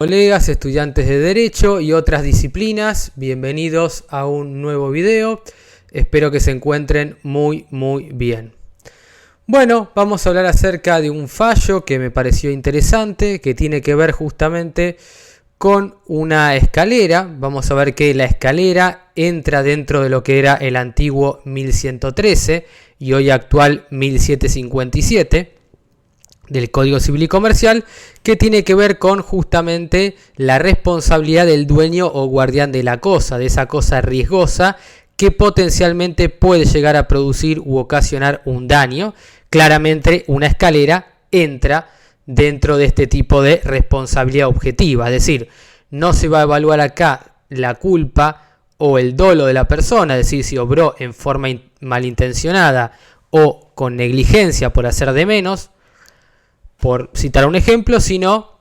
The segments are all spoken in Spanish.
Colegas, estudiantes de Derecho y otras disciplinas, bienvenidos a un nuevo video. Espero que se encuentren muy bien. Bueno, vamos a hablar acerca de un fallo que me pareció interesante, que tiene que ver justamente con una escalera. Vamos a ver que la escalera entra dentro de lo que era el antiguo 1113 y hoy actual 1757. Del Código Civil y Comercial, que tiene que ver con justamente la responsabilidad del dueño o guardián de la cosa, de esa cosa riesgosa que potencialmente puede llegar a producir u ocasionar un daño. Claramente una escalera entra dentro de este tipo de responsabilidad objetiva, es decir, no se va a evaluar acá la culpa o el dolo de la persona, es decir, si obró en forma malintencionada o con negligencia por hacer de menos, por citar un ejemplo, sino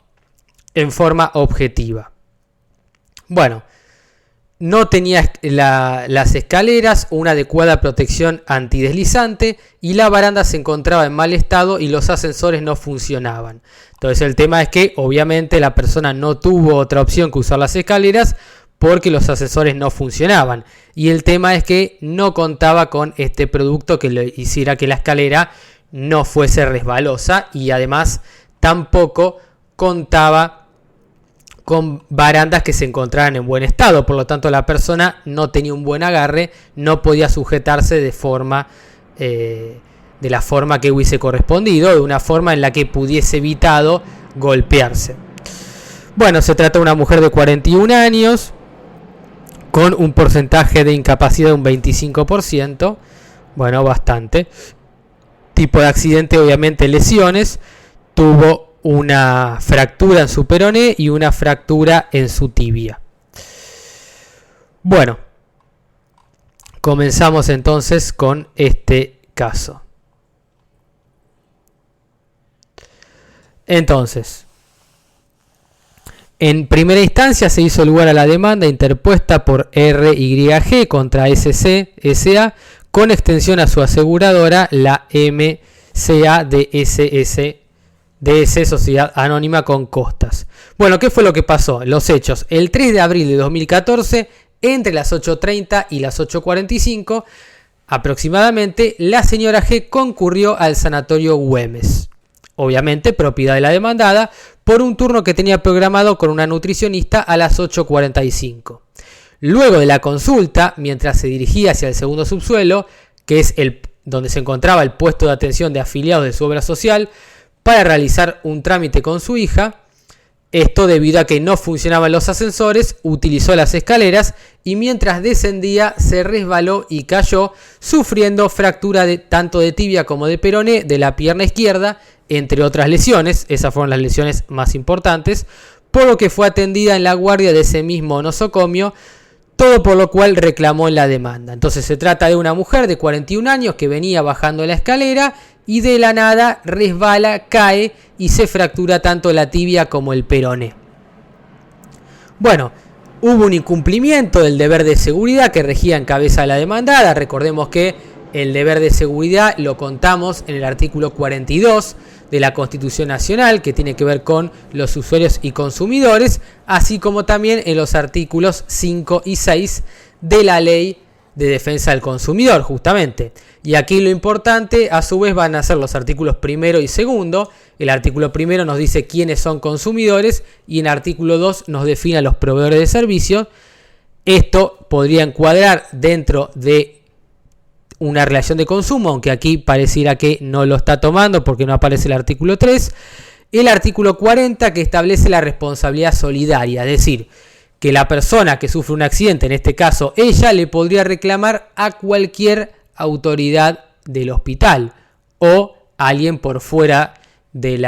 en forma objetiva. Bueno, no tenía las escaleras una adecuada protección antideslizante y la baranda se encontraba en mal estado y los ascensores no funcionaban. Entonces el tema es que obviamente la persona no tuvo otra opción que usar las escaleras porque los ascensores no funcionaban. Y el tema es que no contaba con este producto que le hiciera que la escalera no fuese resbalosa y además tampoco contaba con barandas que se encontraran en buen estado, por lo tanto la persona no tenía un buen agarre, no podía sujetarse de la forma que hubiese correspondido, de una forma en la que pudiese evitado golpearse. Bueno, se trata de una mujer de 41 años con un porcentaje de incapacidad de un 25%, bueno, bastante. Tipo de accidente, obviamente lesiones, tuvo una fractura en su peroné y una fractura en su tibia. Bueno, comenzamos entonces con este caso. Entonces, en primera instancia se hizo lugar a la demanda interpuesta por RYG contra SC SA con extensión a su aseguradora, la MCA-DSS, Sociedad Anónima con Costas. Bueno, ¿qué fue lo que pasó? Los hechos. El 3 de abril de 2014, entre las 8:30 y las 8:45, aproximadamente, la señora G concurrió al sanatorio Güemes, obviamente propiedad de la demandada, por un turno que tenía programado con una nutricionista a las 8:45. Luego de la consulta, mientras se dirigía hacia el segundo subsuelo, que es donde se encontraba el puesto de atención de afiliados de su obra social, para realizar un trámite con su hija, esto debido a que no funcionaban los ascensores, utilizó las escaleras y mientras descendía se resbaló y cayó, sufriendo fractura tanto de tibia como de peroné de la pierna izquierda, entre otras lesiones. Esas fueron las lesiones más importantes, por lo que fue atendida en la guardia de ese mismo nosocomio, todo por lo cual reclamó en la demanda. Entonces se trata de una mujer de 41 años que venía bajando la escalera y de la nada resbala, cae y se fractura tanto la tibia como el peroné. Bueno, hubo un incumplimiento del deber de seguridad que regía en cabeza de la demandada. Recordemos que el deber de seguridad lo contamos en el artículo 42 de la Constitución Nacional, que tiene que ver con los usuarios y consumidores, así como también en los artículos 5 y 6 de la Ley de Defensa del Consumidor, justamente. Y aquí lo importante, a su vez, van a ser los artículos 1 y 2. El artículo 1 nos dice quiénes son consumidores y en el artículo 2 nos define a los proveedores de servicios. Esto podría encuadrar dentro de una relación de consumo, aunque aquí pareciera que no lo está tomando porque no aparece el artículo 3. El artículo 40 que establece la responsabilidad solidaria, es decir, que la persona que sufre un accidente, en este caso ella, le podría reclamar a cualquier autoridad del hospital o a alguien por fuera del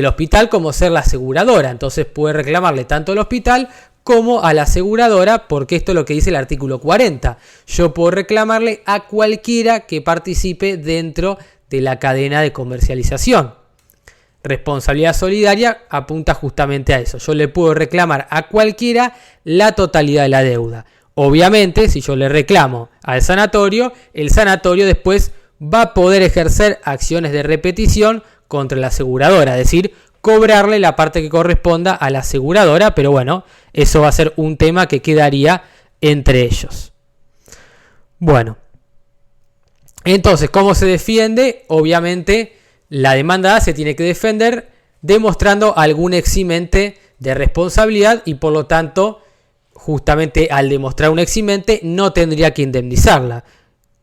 hospital, como ser la aseguradora. Entonces puede reclamarle tanto al hospital como a la aseguradora, porque esto es lo que dice el artículo 40. Yo puedo reclamarle a cualquiera que participe dentro de la cadena de comercialización. Responsabilidad solidaria apunta justamente a eso. Yo le puedo reclamar a cualquiera la totalidad de la deuda. Obviamente, si yo le reclamo al sanatorio, el sanatorio después va a poder ejercer acciones de repetición contra la aseguradora, es decir, cobrarle la parte que corresponda a la aseguradora, pero bueno, eso va a ser un tema que quedaría entre ellos. Bueno, entonces, ¿cómo se defiende? Obviamente, la demandada se tiene que defender demostrando algún eximente de responsabilidad y por lo tanto, justamente al demostrar un eximente, no tendría que indemnizarla.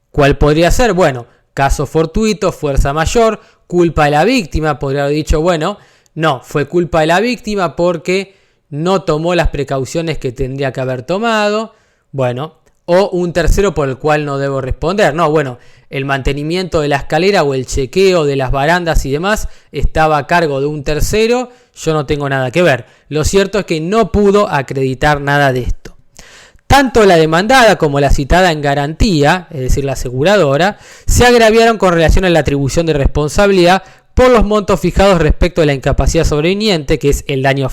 ¿Cuál podría ser? Bueno, caso fortuito, fuerza mayor, culpa de la víctima. Podría haber dicho, bueno, no, fue culpa de la víctima porque no tomó las precauciones que tendría que haber tomado. Bueno, o un tercero por el cual no debo responder. No, bueno, el mantenimiento de la escalera o el chequeo de las barandas y demás estaba a cargo de un tercero, yo no tengo nada que ver. Lo cierto es que no pudo acreditar nada de esto. Tanto la demandada como la citada en garantía, es decir, la aseguradora, se agraviaron con relación a la atribución de responsabilidad por los montos fijados respecto de la incapacidad sobreviniente, que es el daño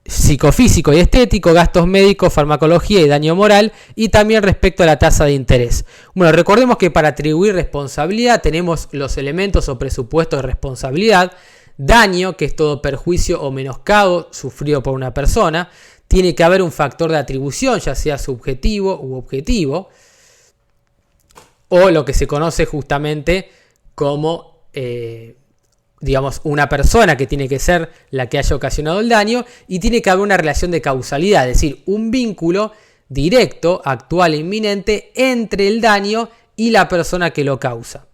psicofísico y estético, gastos médicos, farmacología y daño moral, y también respecto a la tasa de interés. Bueno, recordemos que para atribuir responsabilidad tenemos los elementos o presupuestos de responsabilidad, daño, que es todo perjuicio o menoscabo sufrido por una persona, tiene que haber un factor de atribución, ya sea subjetivo u objetivo, o lo que se conoce justamente como una persona que tiene que ser la que haya ocasionado el daño, y tiene que haber una relación de causalidad, es decir, un vínculo directo, actual e inminente entre el daño y la persona que lo causa.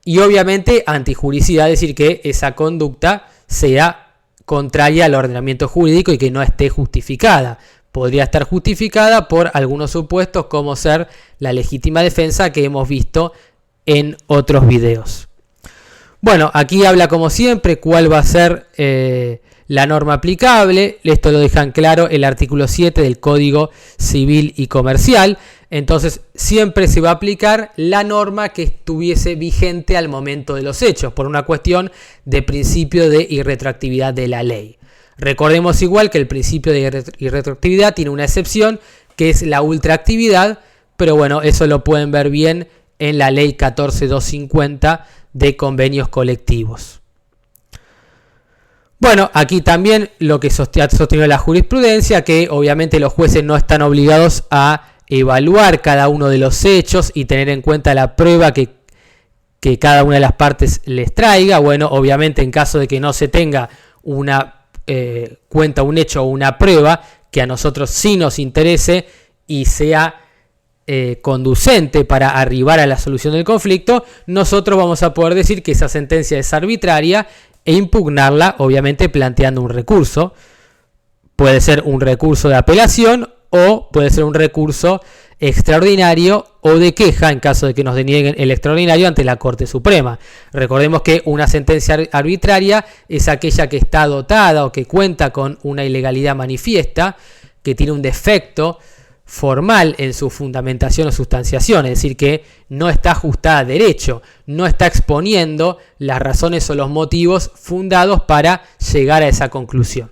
Y obviamente antijuricidad, es decir, que esa conducta sea contraria al ordenamiento jurídico y que no esté justificada. Podría estar justificada por algunos supuestos como ser la legítima defensa que hemos visto en otros videos. Bueno, aquí habla como siempre cuál va a ser la norma aplicable. Esto lo dejan claro el artículo 7 del Código Civil y Comercial. Entonces siempre se va a aplicar la norma que estuviese vigente al momento de los hechos, por una cuestión de principio de irretroactividad de la ley. Recordemos igual que el principio de irretroactividad tiene una excepción, que es la ultraactividad, pero bueno, eso lo pueden ver bien en la ley 14250 de convenios colectivos. Bueno, aquí también lo que ha sostenido la jurisprudencia, que obviamente los jueces no están obligados a evaluar cada uno de los hechos y tener en cuenta la prueba que cada una de las partes les traiga. Bueno, obviamente en caso de que no se tenga una cuenta, un hecho o una prueba que a nosotros sí nos interese y sea conducente para arribar a la solución del conflicto, nosotros vamos a poder decir que esa sentencia es arbitraria e impugnarla, obviamente planteando un recurso. Puede ser un recurso de apelación o puede ser un recurso extraordinario o de queja en caso de que nos denieguen el extraordinario ante la Corte Suprema. Recordemos que una sentencia arbitraria es aquella que está dotada o que cuenta con una ilegalidad manifiesta, que tiene un defecto formal en su fundamentación o sustanciación, es decir, que no está ajustada a derecho, no está exponiendo las razones o los motivos fundados para llegar a esa conclusión.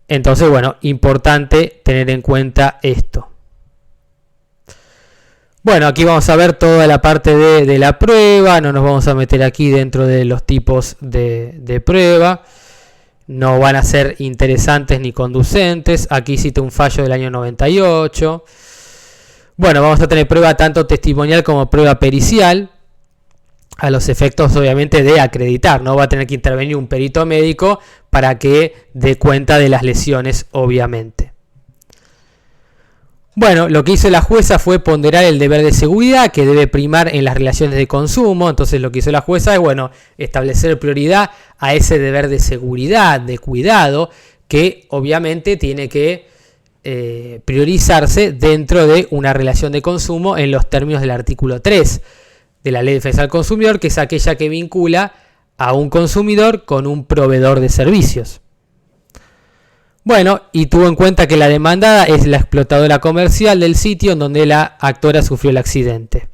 Entonces, bueno, importante tener en cuenta esto. Bueno, aquí vamos a ver toda la parte de la prueba, no nos vamos a meter aquí dentro de los tipos de prueba. No van a ser interesantes ni conducentes. Aquí cita un fallo del año 98. Bueno, vamos a tener prueba tanto testimonial como prueba pericial, a los efectos obviamente de acreditar. No va a tener que intervenir un perito médico para que dé cuenta de las lesiones, obviamente. Bueno, lo que hizo la jueza fue ponderar el deber de seguridad que debe primar en las relaciones de consumo. Entonces lo que hizo la jueza es, bueno, establecer prioridad a ese deber de seguridad, de cuidado, que obviamente tiene que priorizarse dentro de una relación de consumo en los términos del artículo 3 de la Ley de Defensa del Consumidor, que es aquella que vincula a un consumidor con un proveedor de servicios. Bueno, y tuvo en cuenta que la demandada es la explotadora comercial del sitio en donde la actora sufrió el accidente.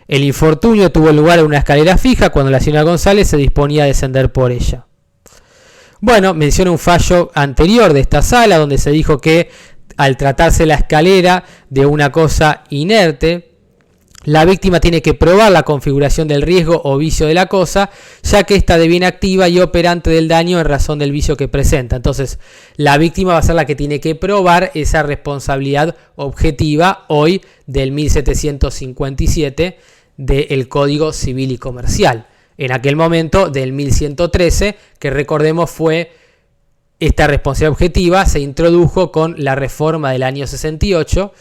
El infortunio tuvo lugar en una escalera fija cuando la señora González se disponía a descender por ella. Bueno, menciona un fallo anterior de esta sala donde se dijo que al tratarse la escalera de una cosa inerte, la víctima tiene que probar la configuración del riesgo o vicio de la cosa, ya que ésta deviene activa y operante del daño en razón del vicio que presenta. Entonces, la víctima va a ser la que tiene que probar esa responsabilidad objetiva hoy del 1757 del Código Civil y Comercial. En aquel momento del 1113, que recordemos fue esta responsabilidad objetiva, se introdujo con la reforma del año 68,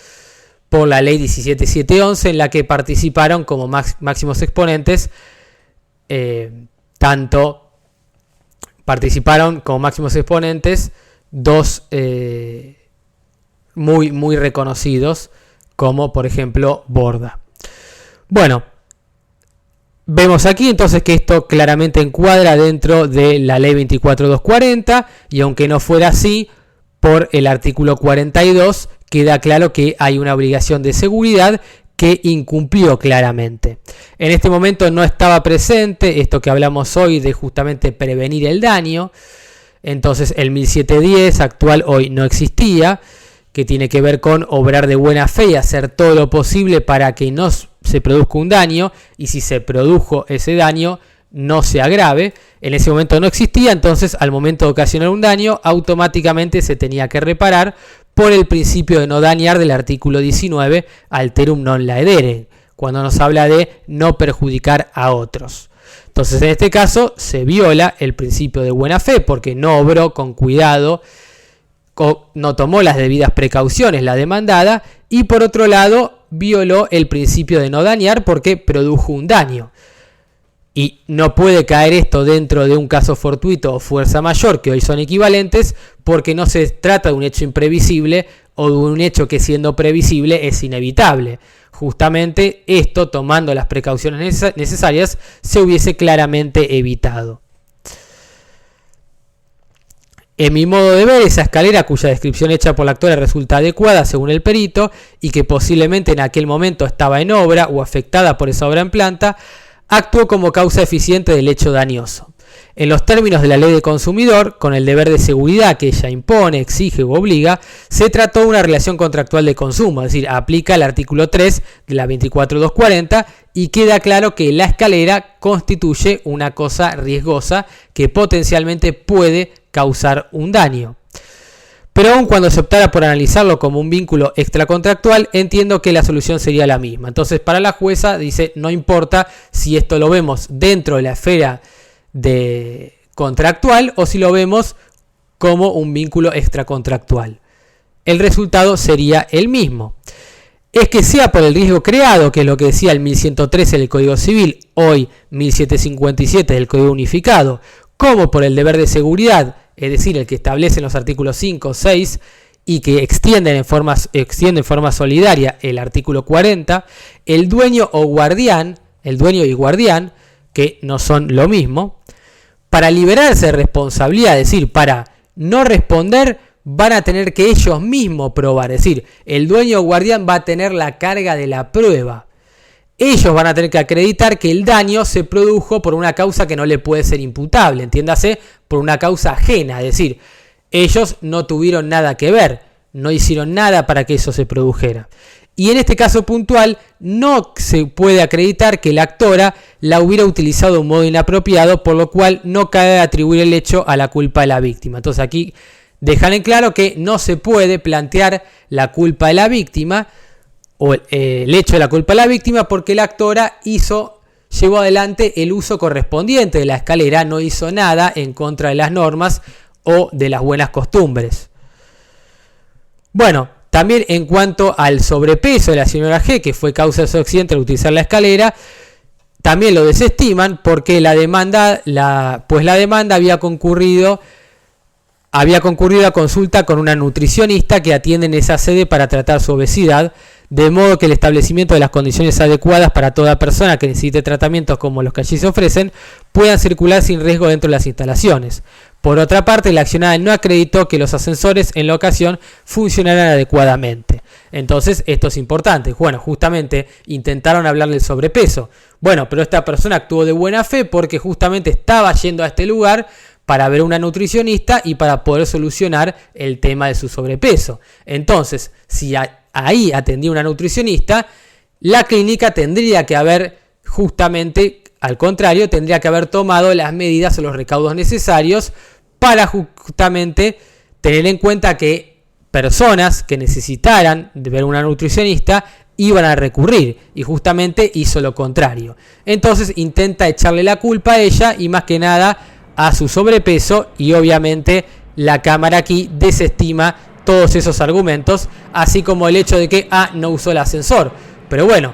por la ley 17711, en la que participaron como máximos exponentes, dos muy reconocidos, como por ejemplo Borda. Bueno, vemos aquí entonces que esto claramente encuadra dentro de la ley 24240, y aunque no fuera así, por el artículo 42 queda claro que hay una obligación de seguridad que incumplió claramente. En este momento no estaba presente esto que hablamos hoy de justamente prevenir el daño. Entonces el 1710 actual hoy no existía, que tiene que ver con obrar de buena fe y hacer todo lo posible para que no se produzca un daño, y si se produjo ese daño no se agrave. En ese momento no existía, entonces al momento de ocasionar un daño automáticamente se tenía que reparar por el principio de no dañar del artículo 19, alterum non laedere, cuando nos habla de no perjudicar a otros. Entonces en este caso se viola el principio de buena fe porque no obró con cuidado, no tomó las debidas precauciones la demandada, y por otro lado violó el principio de no dañar porque produjo un daño. Y no puede caer esto dentro de un caso fortuito o fuerza mayor, que hoy son equivalentes, porque no se trata de un hecho imprevisible o de un hecho que siendo previsible es inevitable. Justamente esto, tomando las precauciones necesarias, se hubiese claramente evitado. En mi modo de ver, esa escalera cuya descripción hecha por la actora resulta adecuada según el perito y que posiblemente en aquel momento estaba en obra o afectada por esa obra en planta, actuó como causa eficiente del hecho dañoso. En los términos de la ley de consumidor, con el deber de seguridad que ella impone, exige u obliga, se trató de una relación contractual de consumo, es decir, aplica el artículo 3 de la 24240 y queda claro que la escalera constituye una cosa riesgosa que potencialmente puede causar un daño. Pero aun cuando se optara por analizarlo como un vínculo extracontractual, entiendo que la solución sería la misma. Entonces, para la jueza dice, no importa si esto lo vemos dentro de la esfera de contractual o si lo vemos como un vínculo extracontractual. El resultado sería el mismo. Es que sea por el riesgo creado, que es lo que decía el 1113 del Código Civil, hoy 1757 del Código Unificado, como por el deber de seguridad, es decir, el que establecen los artículos 5, 6 y que extiende en forma solidaria el artículo 40, el dueño y guardián, que no son lo mismo, para liberarse de responsabilidad, es decir, para no responder, van a tener que ellos mismos probar, es decir, el dueño o guardián va a tener la carga de la prueba. Ellos van a tener que acreditar que el daño se produjo por una causa que no le puede ser imputable, entiéndase, por una causa ajena, es decir, ellos no tuvieron nada que ver, no hicieron nada para que eso se produjera. Y en este caso puntual no se puede acreditar que la actora la hubiera utilizado de un modo inapropiado, por lo cual no cabe atribuir el hecho a la culpa de la víctima. Entonces aquí dejan en claro que no se puede plantear la culpa de la víctima o el hecho de la culpa de la víctima porque la actora llevó adelante el uso correspondiente de la escalera, no hizo nada en contra de las normas o de las buenas costumbres. Bueno, también en cuanto al sobrepeso de la señora G, que fue causa de su accidente al utilizar la escalera, también lo desestiman porque la demanda había concurrido a consulta con una nutricionista que atiende en esa sede para tratar su obesidad, de modo que el establecimiento de las condiciones adecuadas para toda persona que necesite tratamientos como los que allí se ofrecen puedan circular sin riesgo dentro de las instalaciones. Por otra parte, la accionada no acreditó que los ascensores en la ocasión funcionaran adecuadamente. Entonces, esto es importante. Bueno, justamente intentaron hablarle del sobrepeso. Bueno, pero esta persona actuó de buena fe porque justamente estaba yendo a este lugar para ver una nutricionista y para poder solucionar el tema de su sobrepeso. Entonces, si ahí atendía una nutricionista, la clínica tendría que haber, justamente al contrario, tendría que haber tomado las medidas o los recaudos necesarios para justamente tener en cuenta que personas que necesitaran de ver una nutricionista iban a recurrir, y justamente hizo lo contrario. Entonces intenta echarle la culpa a ella y más que nada a su sobrepeso, y obviamente la cámara aquí desestima todos esos argumentos, así como el hecho de que no usó el ascensor. Pero bueno,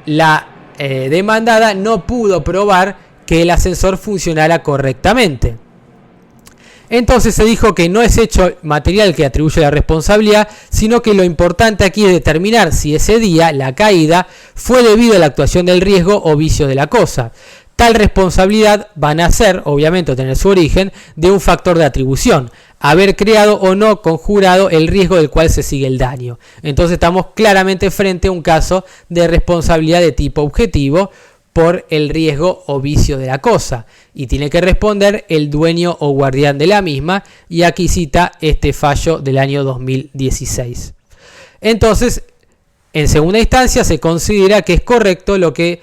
la demandada no pudo probar que el ascensor funcionara correctamente. Entonces se dijo que no es hecho material que atribuye la responsabilidad, sino que lo importante aquí es determinar si ese día la caída fue debido a la actuación del riesgo o vicio de la cosa. Tal responsabilidad va a nacer, obviamente, o tener su origen, de un factor de atribución, haber creado o no conjurado el riesgo del cual se sigue el daño. Entonces estamos claramente frente a un caso de responsabilidad de tipo objetivo por el riesgo o vicio de la cosa, y tiene que responder el dueño o guardián de la misma, y aquí cita este fallo del año 2016. Entonces, en segunda instancia se considera que es correcto lo que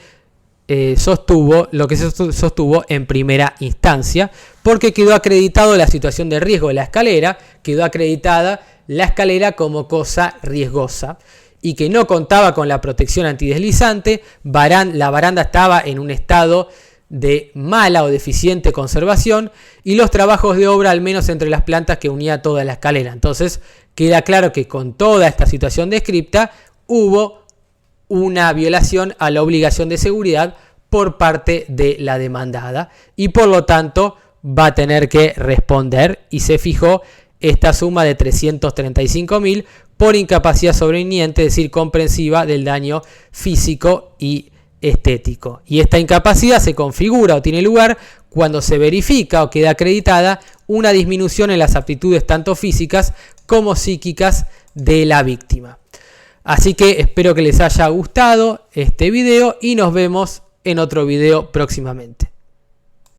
se sostuvo en primera instancia, porque quedó acreditado la situación de riesgo de la escalera, quedó acreditada la escalera como cosa riesgosa, y que no contaba con la protección antideslizante, la baranda estaba en un estado de mala o deficiente conservación, y los trabajos de obra, al menos entre las plantas que unía toda la escalera. Entonces queda claro que con toda esta situación descripta hubo una violación a la obligación de seguridad por parte de la demandada, y por lo tanto va a tener que responder, y se fijó esta suma de 335.000 por incapacidad sobreviniente, es decir, comprensiva del daño físico y estético. Y esta incapacidad se configura o tiene lugar cuando se verifica o queda acreditada una disminución en las aptitudes tanto físicas como psíquicas de la víctima. Así que espero que les haya gustado este video y nos vemos en otro video próximamente.